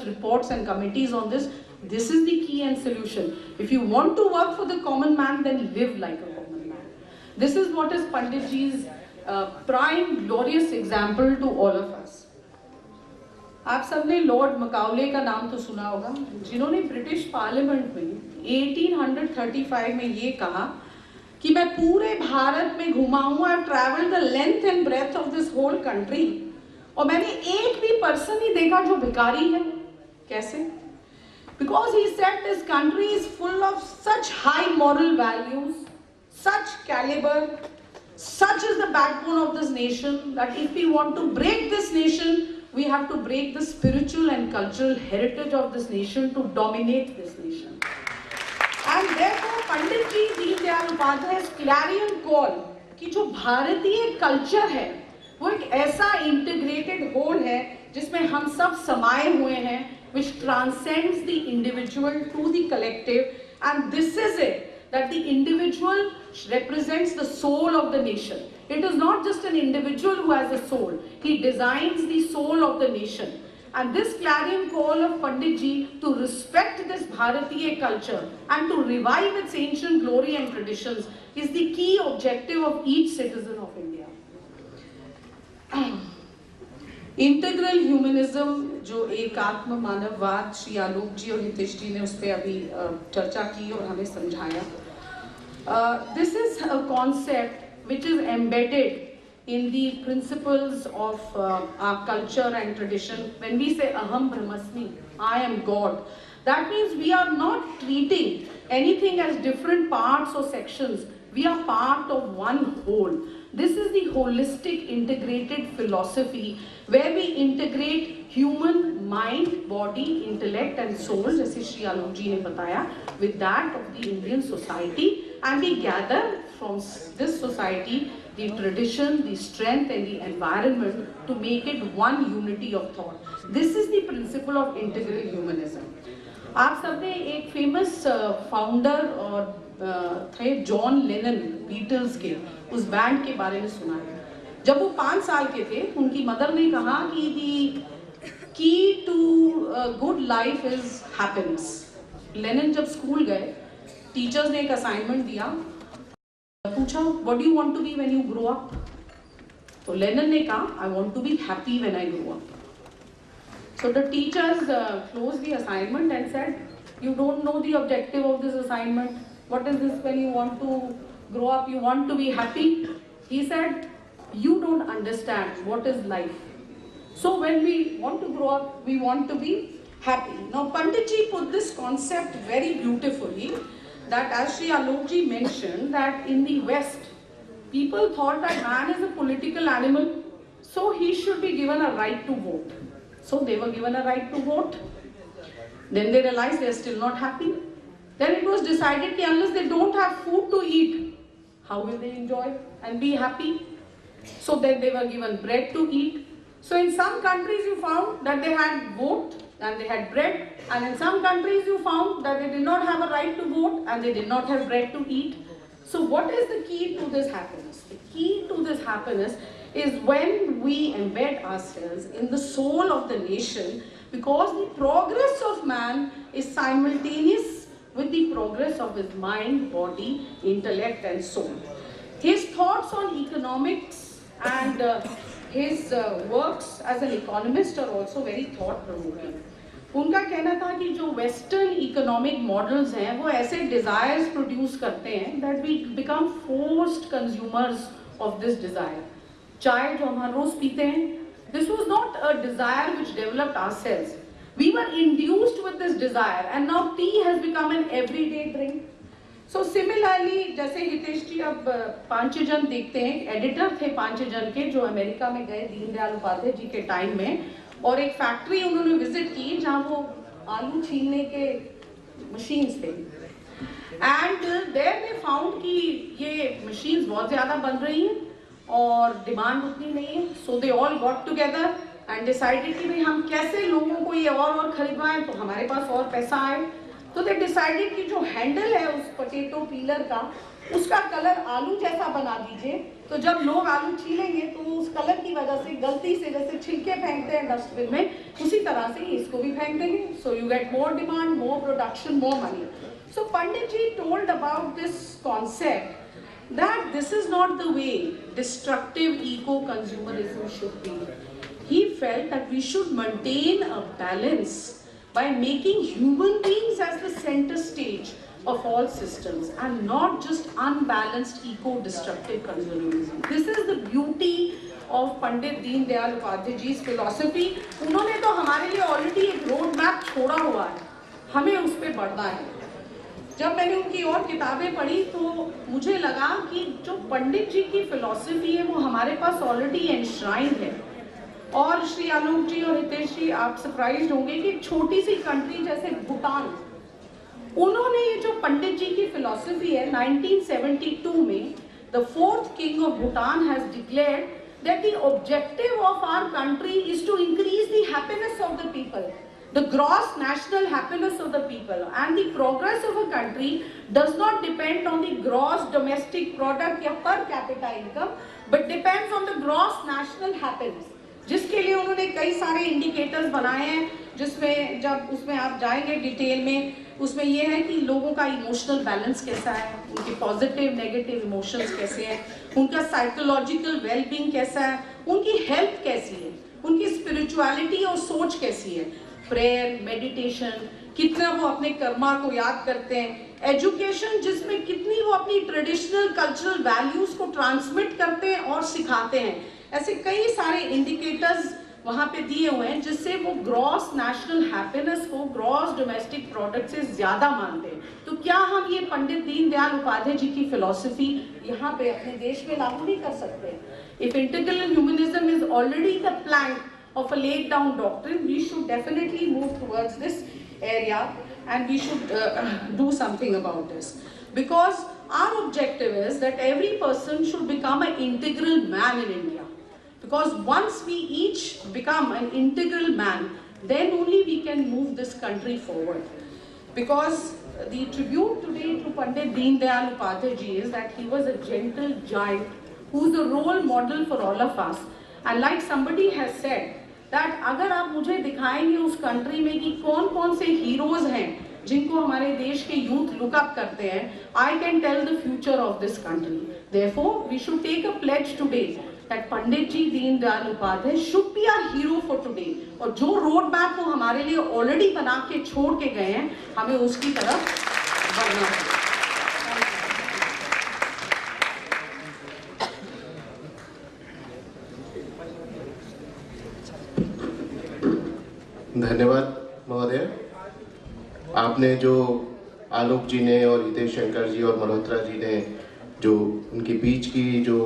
reports and committees on this. This is the key and solution. If you want to work for the common man, then live like a common man. This is what is Pandit ji's prime glorious example to all of us. आप सबने Lord मकाउले का नाम तो सुना होगा, जिन्होंने British parliament में 1835 में ये कहा कि मैं पूरे भारत में घुमा हूँ, I have travelled the length and breadth of this whole country, और मैंने एक भी पर्सन ही देखा जो भिखारी है. कैसे? Because he said this country is full of such high moral values, such calibre, such is the backbone of this nation that if we want to break this nation, we have to break the spiritual and cultural heritage of this nation to dominate this nation. And therefore Pandit ji Deendayal Upadhyay's clarion call कि जो भारतीय culture है वो एक ऐसा integrated whole है जिसमें हम सब समाये हुए हैं, which transcends the individual to the collective, and this is it, that the individual represents the soul of the nation. It is not just an individual who has a soul. He designs the soul of the nation. And this clarion call of Pandit ji to respect this Bharatiya culture and to revive its ancient glory and traditions is the key objective of each citizen of India. Integral humanism, जो एकात्म मानववाद, श्री आलोक जी और हितेश जी ने उस पर अभी चर्चा की और हमें समझाया. This is a concept which is embedded in the principles of our culture and tradition. When we say aham brahmasmi, I am God, that means we are not treating anything as different parts or sections. We are part of one whole. This is the holistic integrated philosophy where we integrate human mind, body, intellect and soul, जैसे श्री आलोक जी ने बताया, with that of the Indian society, and we gather from this society the tradition, the strength and the environment to make it one unity of thought. This is the principle of integral humanism. आप सबने एक famous founder और थे John Lennon, Beatles के, उस band के बारे में सुना है. जब वो 5 साल के थे, उनकी मदर ने कहा कि the key to good life is happiness. Lennon जब स्कूल गए, टीचर्स ने एक असाइनमेंट दिया, पूछा what do you want to be when you grow up. तो लेनन ने कहा I want to be happy when I grow up. So the teachers closed the assignment and said, you don't know the objective of this assignment. What is this when you want to grow up, you want to be happy? He said, you don't understand what is life. So when we want to grow up, we want to be happy. Now Pandit ji put this concept very beautifully, that as Shri Alok ji mentioned, that in the West, people thought that man is a political animal, so he should be given a right to vote. So they were given a right to vote. Then they realized they are still not happy. Then it was decided that unless they don't have food to eat, how will they enjoy and be happy? So then they were given bread to eat. So in some countries you found that they had vote and they had bread, and in some countries you found that they did not have a right to vote and they did not have bread to eat. So what is the key to this happiness? The key to this happiness is when we embed ourselves in the soul of the nation, because the progress of man is simultaneous with the progress of his mind, body, intellect and soul. His thoughts on economics and his works as an economist are also very thought-provoking. उनका कहना था कि जो western economic models हैं वो ऐसे desires produce करते हैं that we become forced consumers of this desire. चाय जो हम हर रोज पीते हैं, this was not a desire which developed ourselves. We were induced with this desire and now tea has become an everyday drink. So similarly, जैसे हितेश जी अब पांचजन देखते हैं, editor थे पांचजन के जो अमेरिका में गए दीनदयाल उपाध्याय जी के टाइम में, और एक फैक्ट्री उन्होंने विजिट की जहाँ वो आलू छीलने के मशीन्स थे. एंड देयर दे फाउंड कि ये मशीन्स बहुत ज़्यादा बन रही हैं और डिमांड उतनी नहीं है. So they all got together and decided कि भाई हम कैसे लोगों को ये और खरीदवाएं तो हमारे पास और पैसा आए. तो दे डिसाइडेड कि जो हैंडल है उस पोटैटो पीलर का, उसका कलर आलू जैसा बना दीजिए तो जब लोग आलू छीलेंगे तो उस कलर की वजह से गलती से जैसे छिलके फेंकते हैं डस्टबिन में, उसी तरह से इसको भी फेंक देंगे. So you get more demand, more production, more money. So Pandit ji told about this concept that this is not the way destructive eco-consumerism should be. He felt that we should maintain a balance by making human beings as the center stage of all systems and not just unbalanced eco-destructive consumerism. This is the beauty of Pandit Deendayal Upadhyay ji's philosophy. उन्होंने तो हमारे लिए already एक road map छोड़ा हुआ है, हमें उस पे बढ़ना है. जब मैंने उनकी और किताबें पढ़ी तो मुझे लगा कि जो पंडित जी की फिलॉसफी है वो हमारे पास ऑलरेडी एनश्राइंड है. और श्री आलोक जी और हितेश जी, आप सरप्राइज्ड होंगे कि छोटी सी कंट्री जैसे भूटान, उन्होंने ये जो पंडित जी की फिलॉसफी है 1972 में the fourth king of Bhutan has declared that the objective of our country is to increase the happiness of the people, the gross national happiness of the people, and the progress of a country does not depend on the gross domestic product या per capita income, but depends on the gross national happiness. जिसके लिए उन्होंने कई सारे indicators बनाए हैं, जिसमें जब उसमें आप जाएंगे डिटेल में, उसमें ये है कि लोगों का इमोशनल बैलेंस कैसा है, उनके पॉजिटिव नेगेटिव इमोशंस कैसे हैं, उनका साइकोलॉजिकल वेलबींग कैसा है, उनकी हेल्थ कैसी है, उनकी स्पिरिचुअलिटी और सोच कैसी है, प्रेयर, मेडिटेशन, कितना वो अपने कर्मा को याद करते हैं, एजुकेशन जिसमें कितनी वो अपनी ट्रेडिशनल कल्चरल वैल्यूज को ट्रांसमिट करते हैं और सिखाते हैं. ऐसे कई सारे इंडिकेटर्स वहाँ पे दिए हुए हैं जिससे वो ग्रॉस नेशनल हैप्पीनेस को ग्रॉस डोमेस्टिक प्रोडक्ट से ज्यादा मानते हैं. तो क्या हम ये पंडित दीनदयाल उपाध्याय जी की फिलॉसफी यहाँ पे अपने देश में लागू नहीं कर सकते? If integral humanism is already the plank of a laid down doctrine, we should definitely move towards this area and we should do something about this, because our objective is that every person should become an integral man in India, because once we each become an integral man, then only we can move this country forward. Because the tribute today to Pandit Deendayal Upadhyay ji is that he was a gentle giant who's a role model for all of us. And like somebody has said, that अगर आप मुझे दिखाएंगे उस country में कि कौन कौन से हीरोज हैं जिनको हमारे देश के यूथ लुक अप करते हैं, I can tell the future of this country. Therefore we should take a pledge today that Pandit ji Deendayal Upadhyaya should be our hero for today. और जो रोड मैप वो हमारे लिए ऑलरेडी बना के छोड़ के गए हैं, हमें उसकी तरफ बढ़ना है. धन्यवाद महोदय. आपने जो आलोक जी ने और हितेश शंकर जी और मल्होत्रा जी ने जो उनके बीच की जो